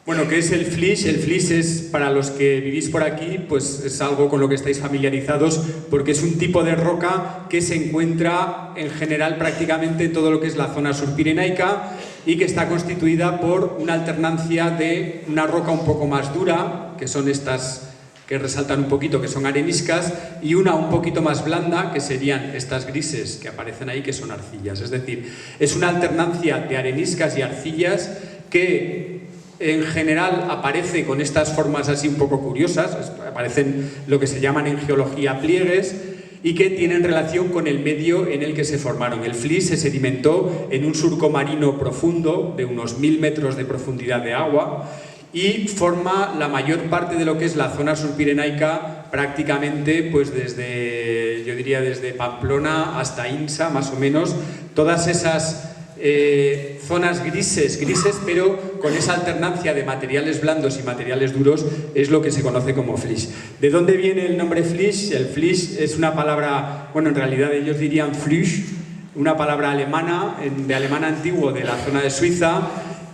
Bueno, ¿qué es el flysch? El flysch es, para los que vivís por aquí, pues es algo con lo que estáis familiarizados, porque es un tipo de roca que se encuentra en general prácticamente en todo lo que es la zona surpirenaica y que está constituida por una alternancia de una roca un poco más dura, que son estas que resaltan un poquito, que son areniscas, y una un poquito más blanda, que serían estas grises que aparecen ahí, que son arcillas. Es decir, es una alternancia de areniscas y arcillas que en general aparece con estas formas así un poco curiosas, aparecen lo que se llaman en geología pliegues y que tienen relación con el medio en el que se formaron. El flysch se sedimentó en un surco marino profundo de unos 1000 metros de profundidad de agua y forma la mayor parte de lo que es la zona surpirenaica prácticamente pues desde, yo diría desde Pamplona hasta Insa, más o menos, todas esas zonas grises, pero con esa alternancia de materiales blandos y materiales duros es lo que se conoce como flysch. ¿De dónde viene el nombre flysch? El flysch es una palabra, bueno, en realidad ellos dirían Flüsch, una palabra alemana, de alemán antiguo de la zona de Suiza,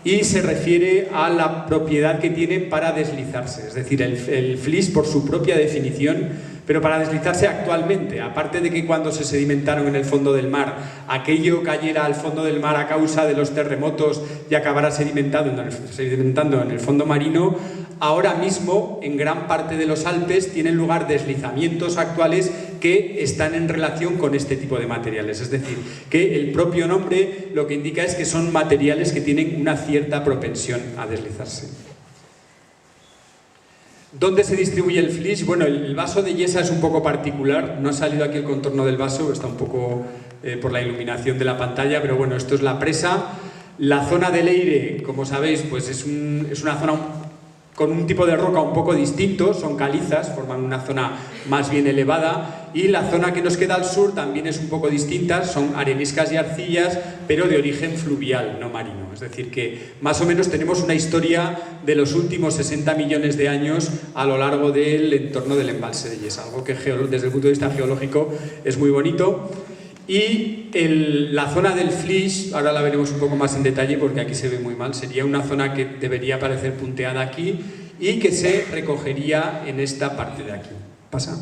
y se refiere a la propiedad que tiene para deslizarse. Es decir, el flysch, por su propia definición, pero para deslizarse actualmente, aparte de que cuando se sedimentaron en el fondo del mar, aquello cayera al fondo del mar a causa de los terremotos y acabara sedimentando en el fondo marino, ahora mismo en gran parte de los Alpes tienen lugar deslizamientos actuales que están en relación con este tipo de materiales. Es decir, que el propio nombre lo que indica es que son materiales que tienen una cierta propensión a deslizarse. ¿Dónde se distribuye el flysch? Bueno, el vaso de Yesa es un poco particular, no ha salido aquí el contorno del vaso, está un poco por la iluminación de la pantalla, pero bueno, esto es la presa. La zona del Eire, como sabéis, pues es una zona con un tipo de roca un poco distinto, son calizas, forman una zona más bien elevada, y la zona que nos queda al sur también es un poco distinta, son areniscas y arcillas, pero de origen fluvial, no marino. Es decir, que más o menos tenemos una historia de los últimos 60 millones de años a lo largo del entorno del embalse de Yesa, algo que desde el punto de vista geológico es muy bonito. Y la zona del flysch, ahora la veremos un poco más en detalle porque aquí se ve muy mal, sería una zona que debería aparecer punteada aquí y que se recogería en esta parte de aquí. ¿Pasa?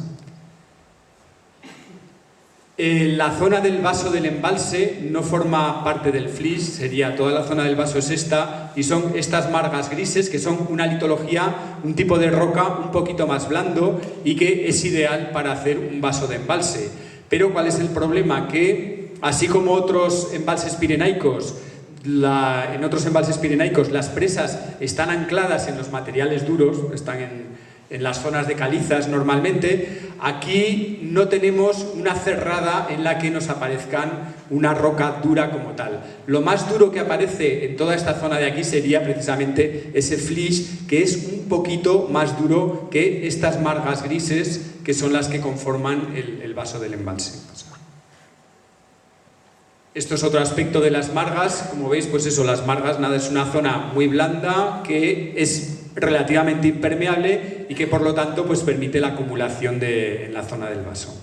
La zona del vaso del embalse no forma parte del flysch, sería toda la zona del vaso es esta, y son estas margas grises que son una litología, un tipo de roca un poquito más blando y que es ideal para hacer un vaso de embalse. Pero ¿cuál es el problema? Que así como otros embalses pirenaicos, en otros embalses pirenaicos las presas están ancladas en los materiales duros, están en las zonas de calizas normalmente, aquí no tenemos una cerrada en la que nos aparezcan una roca dura como tal. Lo más duro que aparece en toda esta zona de aquí sería precisamente ese flysch, que es un poquito más duro que estas margas grises que son las que conforman el vaso del embalse. Esto es otro aspecto de las margas. Como veis, pues eso, las margas, nada, es una zona muy blanda que es relativamente impermeable y que por lo tanto pues permite la acumulación en la zona del vaso.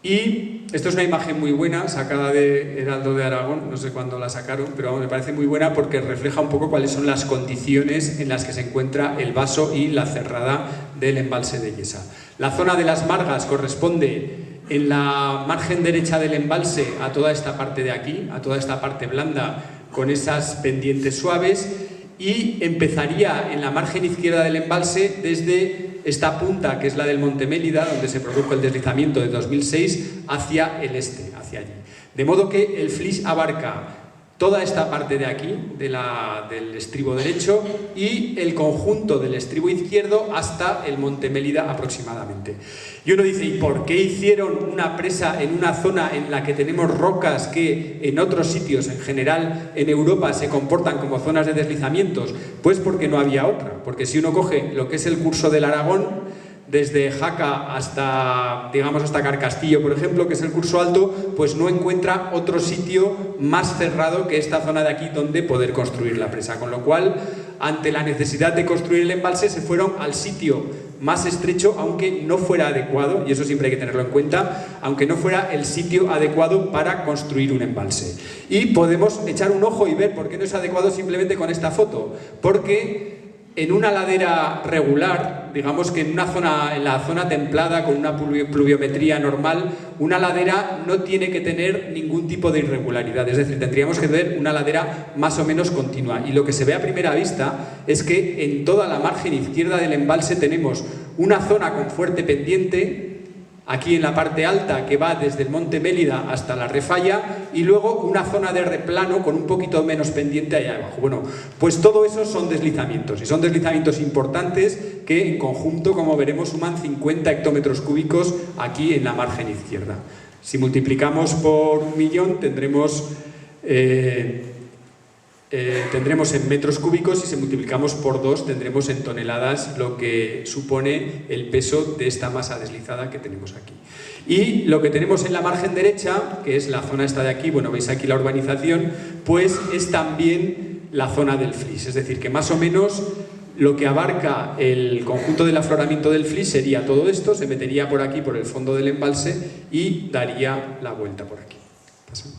Y esto es una imagen muy buena, sacada de Heraldo de Aragón, no sé cuándo la sacaron, pero me parece muy buena porque refleja un poco cuáles son las condiciones en las que se encuentra el vaso y la cerrada del embalse de Yesa. La zona de las margas corresponde en la margen derecha del embalse a toda esta parte de aquí, a toda esta parte blanda con esas pendientes suaves, y empezaría en la margen izquierda del embalse desde esta punta, que es la del Monte Mélida, donde se produjo el deslizamiento de 2006, hacia el este, hacia allí. De modo que el flysch abarca toda esta parte de aquí, del estribo derecho, y el conjunto del estribo izquierdo hasta el Monte Mélida aproximadamente. Y uno dice, ¿y por qué hicieron una presa en una zona en la que tenemos rocas que en otros sitios, en general en Europa, se comportan como zonas de deslizamientos? Pues porque no había otra, porque si uno coge lo que es el curso del Aragón, desde Jaca hasta, digamos, hasta Carcastillo, por ejemplo, que es el curso alto, pues no encuentra otro sitio más cerrado que esta zona de aquí donde poder construir la presa. Con lo cual, ante la necesidad de construir el embalse, se fueron al sitio más estrecho, aunque no fuera adecuado, y eso siempre hay que tenerlo en cuenta, aunque no fuera el sitio adecuado para construir un embalse. Y podemos echar un ojo y ver por qué no es adecuado simplemente con esta foto, porque en una ladera regular, digamos que en la zona templada con una pluviometría normal, una ladera no tiene que tener ningún tipo de irregularidad, es decir, tendríamos que ver una ladera más o menos continua. Y lo que se ve a primera vista es que en toda la margen izquierda del embalse tenemos una zona con fuerte pendiente, aquí en la parte alta, que va desde el Monte Mélida hasta la Refalla, y luego una zona de replano con un poquito menos pendiente allá abajo. Bueno, pues todo eso son deslizamientos, y son deslizamientos importantes que en conjunto, como veremos, suman 50 hectómetros cúbicos aquí en la margen izquierda. Si multiplicamos por 1.000.000 tendremos en metros cúbicos, y si multiplicamos por 2 tendremos en toneladas lo que supone el peso de esta masa deslizada que tenemos aquí. Y lo que tenemos en la margen derecha, que es la zona esta de aquí, bueno, veis aquí la urbanización, pues es también la zona del flis, es decir, que más o menos lo que abarca el conjunto del afloramiento del flis sería todo esto, se metería por aquí, por el fondo del embalse, y daría la vuelta por aquí. Pasamos.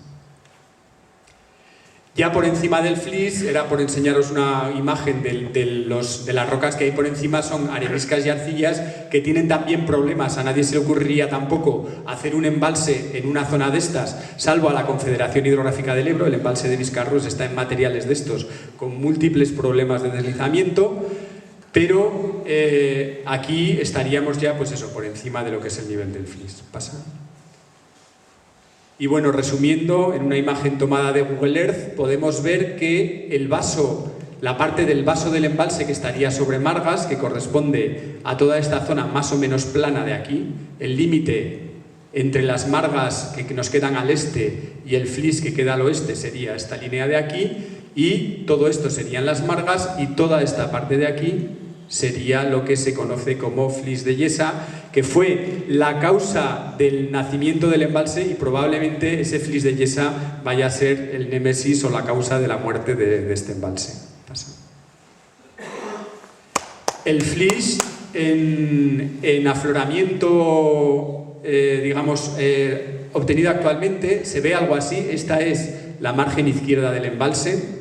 Ya por encima del flis, era por enseñaros una imagen de las rocas que hay por encima, son areniscas y arcillas que tienen también problemas. A nadie se le ocurriría tampoco hacer un embalse en una zona de estas, salvo a la Confederación Hidrográfica del Ebro. El embalse de Viscarros está en materiales de estos con múltiples problemas de deslizamiento, pero aquí estaríamos ya, pues eso, por encima de lo que es el nivel del flis. Pasa. Y bueno, resumiendo, en una imagen tomada de Google Earth podemos ver que el vaso, la parte del vaso del embalse que estaría sobre margas, que corresponde a toda esta zona más o menos plana de aquí, el límite entre las margas que nos quedan al este y el flis que queda al oeste sería esta línea de aquí, y todo esto serían las margas, y toda esta parte de aquí sería lo que se conoce como flis de Yesa, que fue la causa del nacimiento del embalse, y probablemente ese flis de Yesa vaya a ser el némesis o la causa de la muerte de este embalse. Pasa. El flis en afloramiento, obtenido actualmente, se ve algo así. Esta es la margen izquierda del embalse.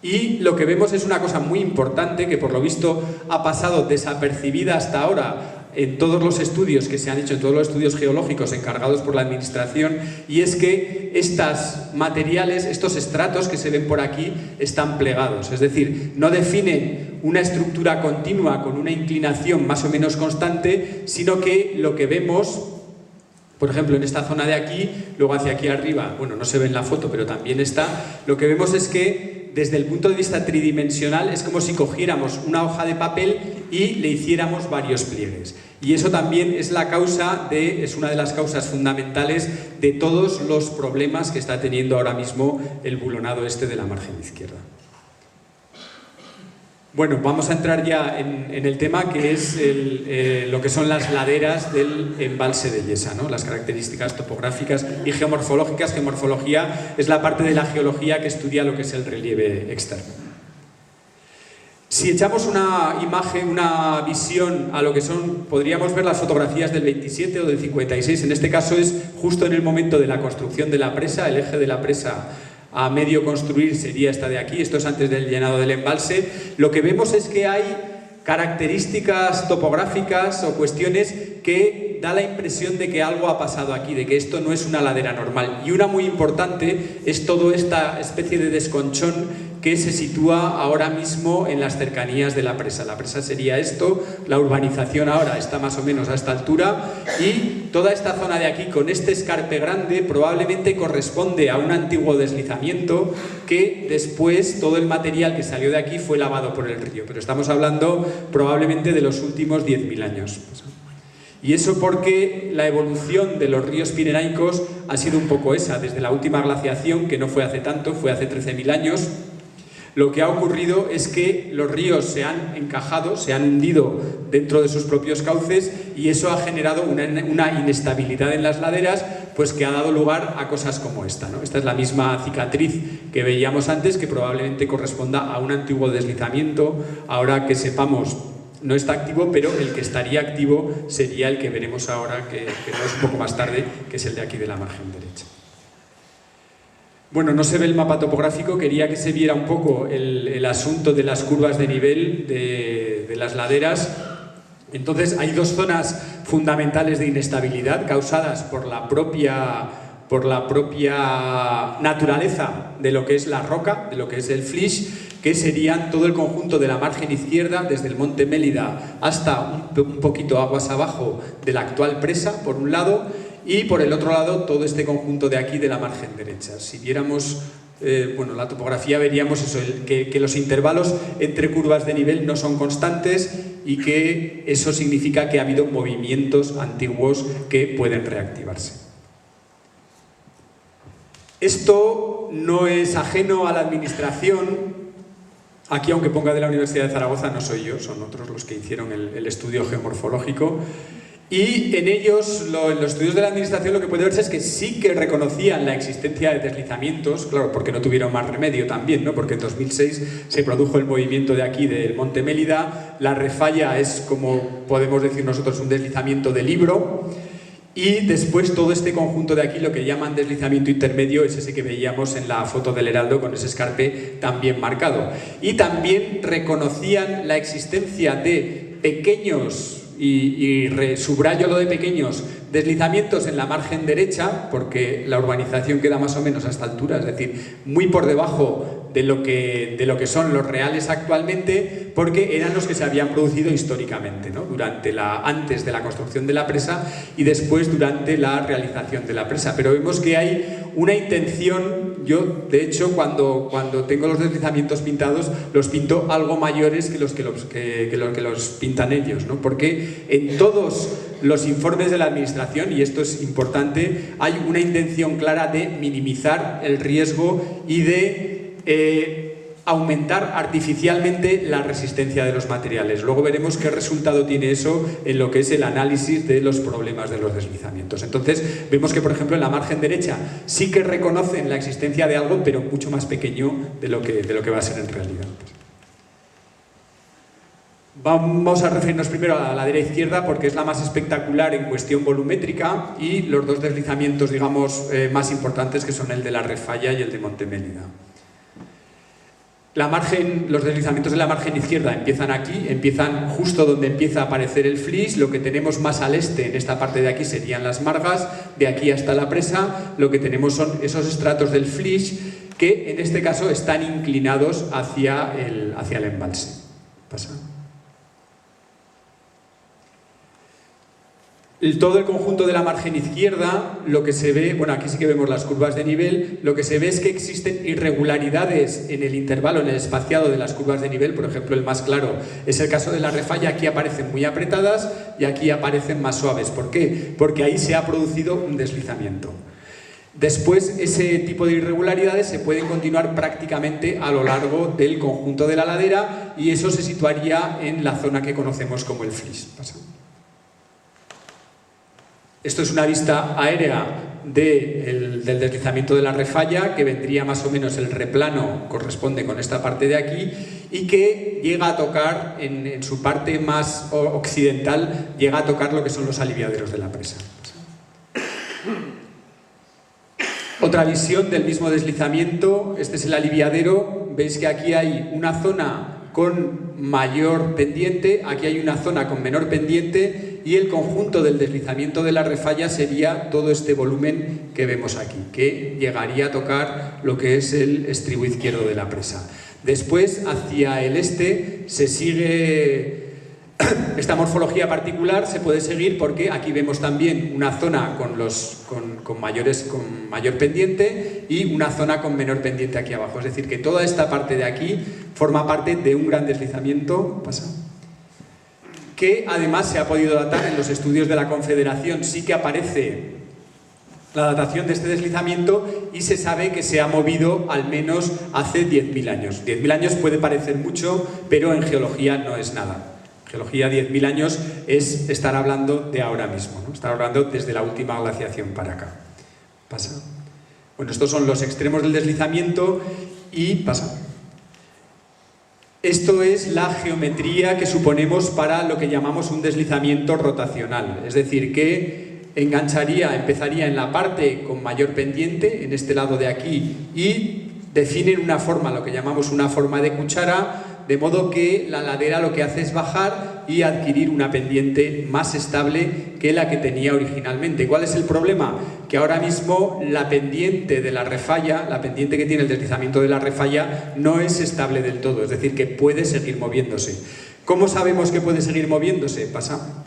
Y lo que vemos es una cosa muy importante que por lo visto ha pasado desapercibida hasta ahora en todos los estudios que se han hecho, en todos los estudios geológicos encargados por la administración, y es que estos materiales, estos estratos que se ven por aquí, están plegados, es decir, no definen una estructura continua con una inclinación más o menos constante, sino que lo que vemos, por ejemplo, en esta zona de aquí, luego hacia aquí arriba, bueno, no se ve en la foto, pero también está, lo que vemos es que desde el punto de vista tridimensional es como si cogiéramos una hoja de papel y le hiciéramos varios pliegues. Y eso también es es una de las causas fundamentales de todos los problemas que está teniendo ahora mismo el bulonado este de la margen izquierda. Bueno, vamos a entrar ya en el tema que es lo que son las laderas del embalse de Yesa, ¿no? Las características topográficas y geomorfológicas. Geomorfología es la parte de la geología que estudia lo que es el relieve externo. Si echamos una imagen, una visión a lo que son, podríamos ver las fotografías del 27 o del 56, en este caso es justo en el momento de la construcción de la presa, el eje de la presa a medio construir sería esta de aquí, esto es antes del llenado del embalse. Lo que vemos es que hay características topográficas o cuestiones que da la impresión de que algo ha pasado aquí, de que esto no es una ladera normal. Y una muy importante es toda esta especie de desconchón que se sitúa ahora mismo en las cercanías de la presa. La presa sería esto, la urbanización ahora está más o menos a esta altura, y toda esta zona de aquí con este escarpe grande probablemente corresponde a un antiguo deslizamiento que después todo el material que salió de aquí fue lavado por el río, pero estamos hablando probablemente de los últimos 10.000 años. Y eso porque la evolución de los ríos pirenaicos ha sido un poco esa, desde la última glaciación, que no fue hace tanto, fue hace 13.000 años, lo que ha ocurrido es que los ríos se han encajado, se han hundido dentro de sus propios cauces, y eso ha generado una inestabilidad en las laderas, pues que ha dado lugar a cosas como esta, ¿no? Esta es la misma cicatriz que veíamos antes, que probablemente corresponda a un antiguo deslizamiento. Ahora que sepamos no está activo, pero el que estaría activo sería el que veremos ahora, que es un poco más tarde, que es el de aquí de la margen derecha. Bueno, no se ve el mapa topográfico, quería que se viera un poco el asunto de las curvas de nivel de las laderas. Entonces, hay dos zonas fundamentales de inestabilidad causadas por la propia naturaleza de lo que es la roca, de lo que es el flysch, que serían todo el conjunto de la margen izquierda, desde el Monte Mélida hasta un poquito aguas abajo de la actual presa, por un lado, y por el otro lado todo este conjunto de aquí de la margen derecha. Si viéramos bueno, la topografía, veríamos eso, que los intervalos entre curvas de nivel no son constantes y que eso significa que ha habido movimientos antiguos que pueden reactivarse. Esto no es ajeno a la administración. Aquí, aunque ponga de la Universidad de Zaragoza, no soy yo, son otros los que hicieron el estudio geomorfológico. Y en ellos, en los estudios de la administración, lo que puede verse es que sí que reconocían la existencia de deslizamientos, claro, porque no tuvieron más remedio también, ¿no? Porque en 2006 se produjo el movimiento de aquí del Monte Mélida, la refalla es, como podemos decir nosotros, un deslizamiento del Ebro, y después todo este conjunto de aquí, lo que llaman deslizamiento intermedio, es ese que veíamos en la foto del Heraldo con ese escarpe tan bien marcado. Y también reconocían la existencia de pequeños, y subrayo lo de pequeños, deslizamientos en la margen derecha, porque la urbanización queda más o menos a esta altura, es decir, muy por debajo de lo que son los reales actualmente, porque eran los que se habían producido históricamente, ¿no? Antes de la construcción de la presa y después durante la realización de la presa. Pero vemos que hay una intención. Yo, de hecho, cuando tengo los deslizamientos pintados, los pinto algo mayores que los pintan ellos, ¿no? Porque en todos los informes de la administración, y esto es importante, hay una intención clara de minimizar el riesgo y de aumentar artificialmente la resistencia de los materiales. Luego veremos qué resultado tiene eso en lo que es el análisis de los problemas de los deslizamientos. Entonces, vemos que, por ejemplo, en la margen derecha sí que reconocen la existencia de algo, pero mucho más pequeño de lo que va a ser en realidad. Vamos a referirnos primero a la ladera izquierda porque es la más espectacular en cuestión volumétrica y los dos deslizamientos, digamos, más importantes, que son el de la refalla y el de Monte Mélida. Los deslizamientos de la margen izquierda empiezan aquí, empiezan justo donde empieza a aparecer el flysch. Lo que tenemos más al este, en esta parte de aquí, serían las margas. De aquí hasta la presa, lo que tenemos son esos estratos del flysch que en este caso están inclinados hacia el embalse. Pasa. Todo el conjunto de la margen izquierda, lo que se ve, bueno, aquí sí que vemos las curvas de nivel, lo que se ve es que existen irregularidades en el intervalo, en el espaciado de las curvas de nivel. Por ejemplo, el más claro es el caso de la refalla. Aquí aparecen muy apretadas y aquí aparecen más suaves. ¿Por qué? Porque ahí se ha producido un deslizamiento. Después, ese tipo de irregularidades se pueden continuar prácticamente a lo largo del conjunto de la ladera y eso se situaría en la zona que conocemos como el flysch. Pasa. Esto es una vista aérea del deslizamiento de la refalla, que vendría más o menos el replano, corresponde con esta parte de aquí, y que llega a tocar, en su parte más occidental, llega a tocar lo que son los aliviaderos de la presa. Otra visión del mismo deslizamiento, este es el aliviadero. Veis que aquí hay una zona con mayor pendiente, aquí hay una zona con menor pendiente, y el conjunto del deslizamiento de la refalla sería todo este volumen que vemos aquí, que llegaría a tocar lo que es el estribo izquierdo de la presa. Después, hacia el este, se sigue esta morfología particular, se puede seguir porque aquí vemos también una zona con mayor pendiente y una zona con menor pendiente aquí abajo. Es decir, que toda esta parte de aquí forma parte de un gran deslizamiento. Pasa. Que además se ha podido datar en los estudios de la Confederación. Sí que aparece la datación de este deslizamiento y se sabe que se ha movido al menos hace 10.000 años. 10.000 años puede parecer mucho, pero en geología no es nada. En geología 10.000 años es estar hablando de ahora mismo, ¿no? Estar hablando desde la última glaciación para acá. Pasa. Bueno, estos son los extremos del deslizamiento y pasa. Esto es la geometría que suponemos para lo que llamamos un deslizamiento rotacional, es decir, que empezaría en la parte con mayor pendiente, en este lado de aquí, y definen una forma, lo que llamamos una forma de cuchara, de modo que la ladera lo que hace es bajar y adquirir una pendiente más estable que la que tenía originalmente. ¿Cuál es el problema? Que ahora mismo la pendiente de la refalla, la pendiente que tiene el deslizamiento de la refalla, no es estable del todo, es decir, que puede seguir moviéndose. ¿Cómo sabemos que puede seguir moviéndose? Pasa.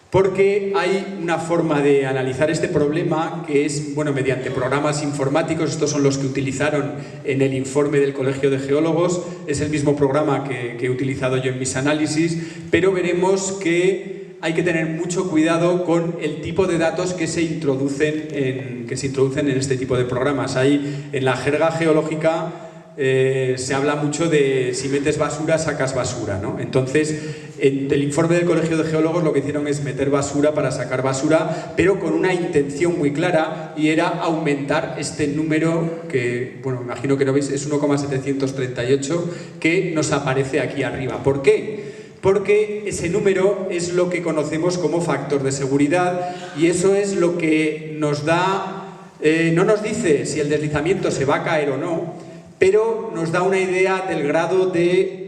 Porque hay una forma de analizar este problema que es, bueno, mediante programas informáticos. Estos son los que utilizaron en el informe del Colegio de Geólogos, es el mismo programa que he utilizado yo en mis análisis, pero veremos que hay que tener mucho cuidado con el tipo de datos que se introducen en este tipo de programas. Ahí, en la jerga geológica, se habla mucho de si metes basura, sacas basura, ¿no? Entonces, en el informe del Colegio de Geólogos lo que hicieron es meter basura para sacar basura, pero con una intención muy clara, y era aumentar este número que, bueno, me imagino que lo veis, es 1,738, que nos aparece aquí arriba. ¿Por qué? Porque ese número es lo que conocemos como factor de seguridad, y eso es lo que nos da, no nos dice si el deslizamiento se va a caer o no, pero nos da una idea del grado de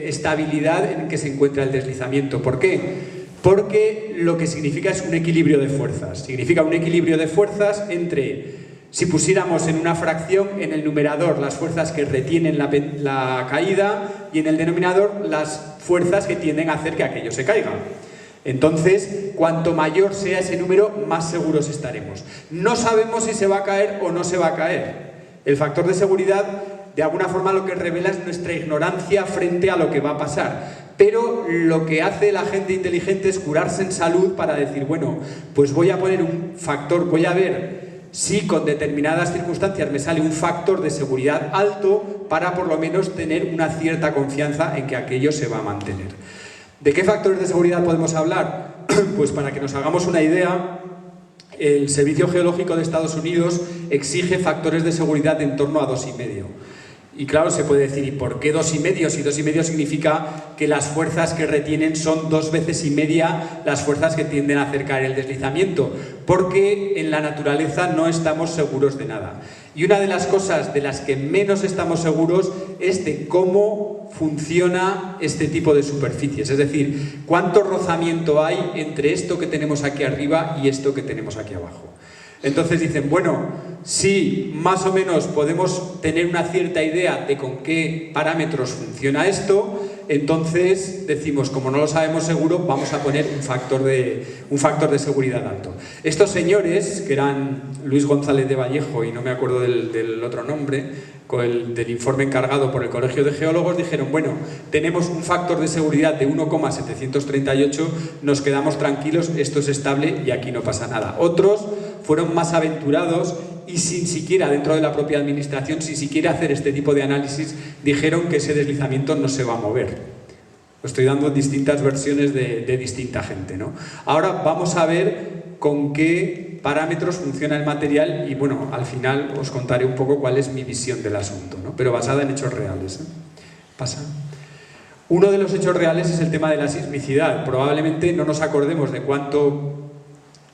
estabilidad en el que se encuentra el deslizamiento. ¿Por qué? Porque lo que significa es un equilibrio de fuerzas. Significa un equilibrio de fuerzas entre, si pusiéramos en una fracción, en el numerador las fuerzas que retienen la caída, y en el denominador las fuerzas que tienden a hacer que aquello se caiga. Entonces, cuanto mayor sea ese número, más seguros estaremos. No sabemos si se va a caer o no se va a caer. El factor de seguridad, de alguna forma, lo que revela es nuestra ignorancia frente a lo que va a pasar. Pero lo que hace la gente inteligente es curarse en salud para decir, bueno, pues voy a poner un factor, voy a ver si con determinadas circunstancias me sale un factor de seguridad alto para por lo menos tener una cierta confianza en que aquello se va a mantener. ¿De qué factores de seguridad podemos hablar? Pues para que nos hagamos una idea, el Servicio Geológico de Estados Unidos exige factores de seguridad en torno a 2,5. Y claro, se puede decir, ¿y por qué 2,5? Si 2,5 significa que las fuerzas que retienen son 2,5 veces las fuerzas que tienden a hacer caer el deslizamiento, porque en la naturaleza no estamos seguros de nada. Y una de las cosas de las que menos estamos seguros es de cómo funciona este tipo de superficies, es decir, cuánto rozamiento hay entre esto que tenemos aquí arriba y esto que tenemos aquí abajo. Entonces dicen, bueno, si más o menos podemos tener una cierta idea de con qué parámetros funciona esto, entonces decimos, como no lo sabemos seguro, vamos a poner un factor de seguridad alto. Estos señores, que eran Luis González de Vallejo y no me acuerdo del otro nombre, del informe encargado por el Colegio de Geólogos, dijeron, bueno, tenemos un factor de seguridad de 1,738, nos quedamos tranquilos, esto es estable y aquí no pasa nada. Otros fueron más aventurados y sin siquiera, dentro de la propia administración, sin siquiera hacer este tipo de análisis, dijeron que ese deslizamiento no se va a mover. Lo estoy dando distintas versiones de distinta gente, ¿no? Ahora vamos a ver con qué parámetros funciona el material y, bueno, al final os contaré un poco cuál es mi visión del asunto, ¿no? Pero basada en hechos reales, ¿eh? Pasa. Uno de los hechos reales es el tema de la sismicidad. Probablemente no nos acordemos de cuánto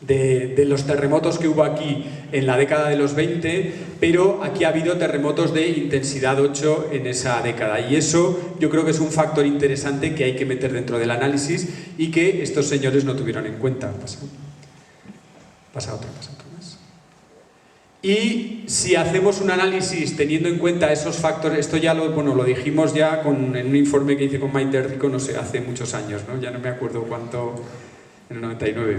de los terremotos que hubo aquí en la década de los 20, pero aquí ha habido terremotos de intensidad 8 en esa década, y eso yo creo que es un factor interesante que hay que meter dentro del análisis y que estos señores no tuvieron en cuenta. Pasa otro más. Y si hacemos un análisis teniendo en cuenta esos factores, esto ya lo dijimos ya en un informe que hice con Maite Rico, no sé, hace muchos años, ¿no? Ya no me acuerdo cuánto, en el 99.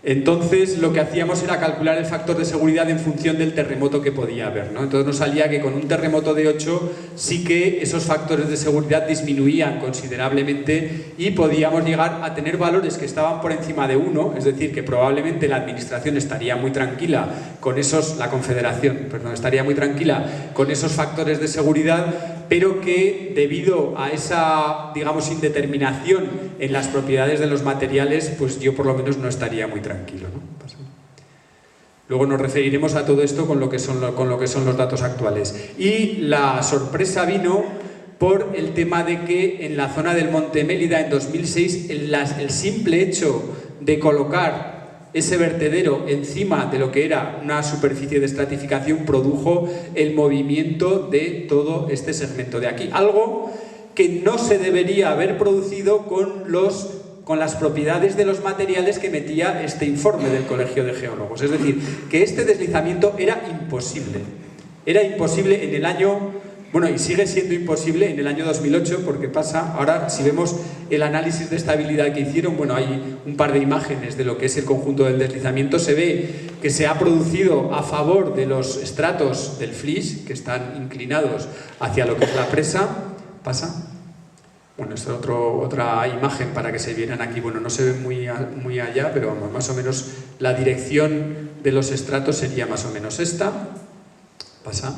Entonces lo que hacíamos era calcular el factor de seguridad en función del terremoto que podía haber, ¿no? Entonces nos salía que con un terremoto de 8 sí que esos factores de seguridad disminuían considerablemente y podíamos llegar a tener valores que estaban por encima de 1, es decir, que probablemente la administración estaría muy tranquila con la Confederación, perdón, estaría muy tranquila con esos factores de seguridad, pero que debido a esa, digamos, indeterminación en las propiedades de los materiales, pues yo por lo menos no estaría muy tranquilo, ¿no? Luego nos referiremos a todo esto con lo que son los datos actuales. Y la sorpresa vino por el tema de que en la zona del Monte Mélida en 2006 el simple hecho de colocar ese vertedero encima de lo que era una superficie de estratificación produjo el movimiento de todo este segmento de aquí. Algo que no se debería haber producido con las propiedades de los materiales que metía este informe del Colegio de Geólogos. Es decir, que este deslizamiento era imposible. Era imposible en el año... Bueno, y sigue siendo imposible en el año 2008 porque pasa, ahora si vemos el análisis de estabilidad que hicieron, bueno, hay un par de imágenes de lo que es el conjunto del deslizamiento, se ve que se ha producido a favor de los estratos del flysch, que están inclinados hacia lo que es la presa, pasa. Bueno, esta es otra imagen para que se vieran aquí, bueno, no se ve muy allá, pero más o menos la dirección de los estratos sería más o menos esta, pasa.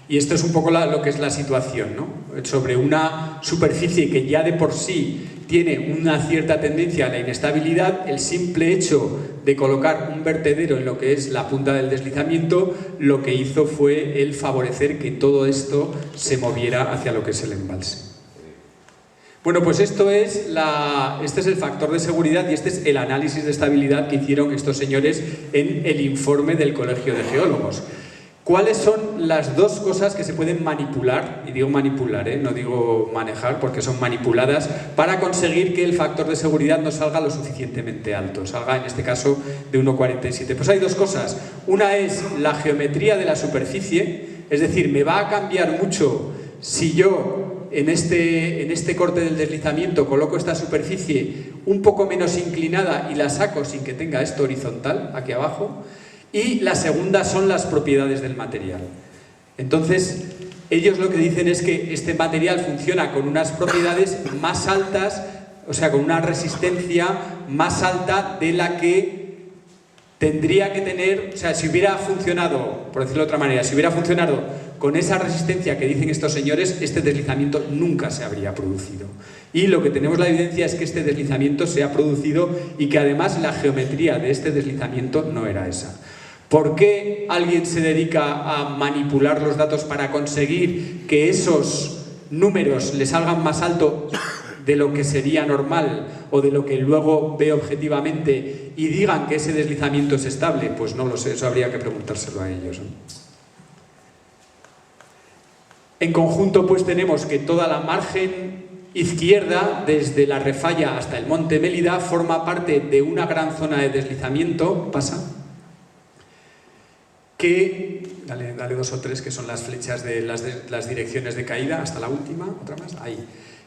Y esto es un poco lo que es la situación, ¿no? Sobre una superficie que ya de por sí tiene una cierta tendencia a la inestabilidad, el simple hecho de colocar un vertedero en lo que es la punta del deslizamiento, lo que hizo fue el favorecer que todo esto se moviera hacia lo que es el embalse. Bueno, pues este es el factor de seguridad y este es el análisis de estabilidad que hicieron estos señores en el informe del Colegio de Geólogos. ¿Cuáles son las dos cosas que se pueden manipular? Y digo manipular, no digo manejar, porque son manipuladas para conseguir que el factor de seguridad no salga lo suficientemente alto, salga en este caso de 1,47. Pues hay dos cosas. Una es la geometría de la superficie, es decir, me va a cambiar mucho si yo en este corte del deslizamiento coloco esta superficie un poco menos inclinada y la saco sin que tenga esto horizontal aquí abajo. Y la segunda son las propiedades del material. Entonces, ellos lo que dicen es que este material funciona con unas propiedades más altas, o sea, con una resistencia más alta de la que tendría que tener, o sea, si hubiera funcionado, por decirlo de otra manera, si hubiera funcionado con esa resistencia que dicen estos señores, este deslizamiento nunca se habría producido. Y lo que tenemos la evidencia es que este deslizamiento se ha producido y que además la geometría de este deslizamiento no era esa. ¿Por qué alguien se dedica a manipular los datos para conseguir que esos números le salgan más alto de lo que sería normal o de lo que luego ve objetivamente y digan que ese deslizamiento es estable? Pues no lo sé, eso habría que preguntárselo a ellos, ¿no? En conjunto, pues tenemos que toda la margen izquierda, desde la Refalla hasta el Monte Mélida, forma parte de una gran zona de deslizamiento, pasa, que, dale dos o tres, que son las flechas de las direcciones de caída, hasta la última, otra más, ahí,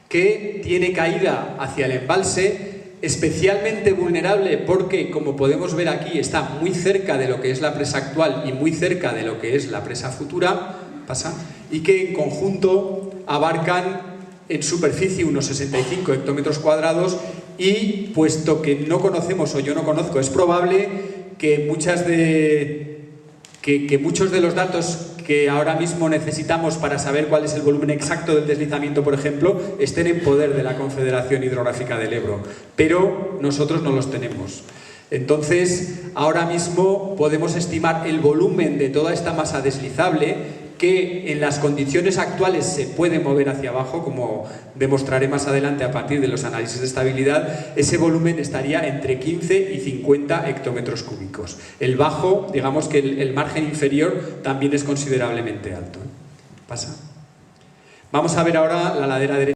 que tiene caída hacia el embalse, especialmente vulnerable porque, como podemos ver aquí, está muy cerca de lo que es la presa actual y muy cerca de lo que es la presa futura, pasa, y que en conjunto abarcan en superficie unos 65 hectómetros cuadrados y, puesto que no conocemos o yo no conozco, es probable que muchos de los datos que ahora mismo necesitamos para saber cuál es el volumen exacto del deslizamiento, por ejemplo, estén en poder de la Confederación Hidrográfica del Ebro, pero nosotros no los tenemos. Entonces, ahora mismo podemos estimar el volumen de toda esta masa deslizable que en las condiciones actuales se puede mover hacia abajo, como demostraré más adelante a partir de los análisis de estabilidad. Ese volumen estaría entre 15 y 50 hectómetros cúbicos. El bajo, digamos que el margen inferior también es considerablemente alto. ¿Pasa? Vamos a ver ahora la ladera derecha.